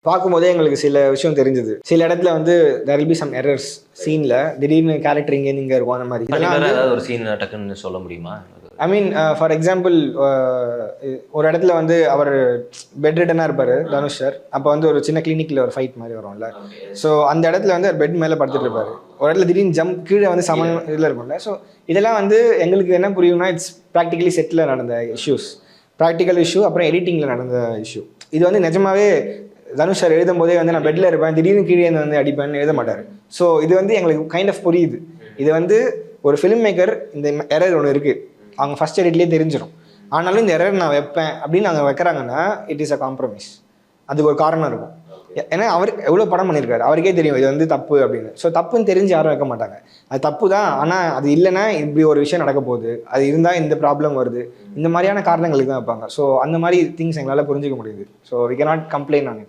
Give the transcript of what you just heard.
பார்க்கும்போதே எங்களுக்கு சில விஷயம் தெரிஞ்சது. சில இடத்துல வந்து there will be some errors சீன்ல. திடீர்னு கேரக்டர் இங்கேருந்து இங்கே இருக்கும் அந்த மாதிரி. இதெல்லாம் வந்து ஏதாவது ஒரு சீன் டக்குன்னு சொல்ல முடியுமா? ஐ மீன் ஃபார் எக்ஸாம்பிள் ஒரு இடத்துல வந்து அவர் பெட் ரிட்டனாக இருப்பார் தனுஷ் சார். அப்போ வந்து ஒரு சின்ன கிளினிக்கில் ஒரு ஃபைட் மாதிரி வரும்ல. ஸோ அந்த இடத்துல வந்து அவர் பெட் மேலே படுத்துட்டு இருப்பார். ஒரு இடத்துல திடீர்னு ஜம்ப் கீழே வந்து சமன் இதில் இருக்கும்ல. ஸோ இதெல்லாம் வந்து எங்களுக்கு என்ன புரியும்னா இட்ஸ் ப்ராக்டிக்கலி செட்டில் நடந்த இஷ்யூஸ், ப்ராக்டிக்கல் இஷ்யூ, அப்புறம் எடிட்டிங்கில் நடந்த இஷ்யூ. இது வந்து நிஜமாவே தனுஷ் சார் எழுதும் போதே வந்து நான் பெட்டில் இருப்பேன், திடீர்னு கீழே வந்து அடிப்பேன்னு எழுத மாட்டார். ஸோ இது வந்து எங்களுக்கு கைண்ட் ஆஃப் புரியுது. இது வந்து ஒரு ஃபிலிம் மேக்கர் இந்த எரர் ஒன்று இருக்குது, அவங்க ஃபஸ்ட் எடிட்லேயே தெரிஞ்சிடும். ஆனாலும் இந்த எரர் நான் வைப்பேன் அப்படின்னு அவங்க வைக்கிறாங்கன்னா இட் இஸ் அ காம்ப்ரமைஸ். அதுக்கு ஒரு காரணம் இருக்கும். ஏன்னா அவர் எவ்வளோ படம் பண்ணியிருக்காரு, அவருக்கே தெரியும் இது வந்து தப்பு அப்படின்னு. ஸோ தப்புன்னு தெரிஞ்சு யாரும் வைக்க மாட்டாங்க. அது தப்பு தான், ஆனால் அது இல்லைன்னா இப்படி ஒரு விஷயம் நடக்க போகுது, அது இருந்தால் இந்த ப்ராப்ளம் வருது, இந்த மாதிரியான காரணங்களுக்கு தான் வைப்பாங்க. ஸோ அந்த மாதிரி திங்ஸ் எங்களால் புரிஞ்சிக்க முடியுது. So we cannot complaint on it.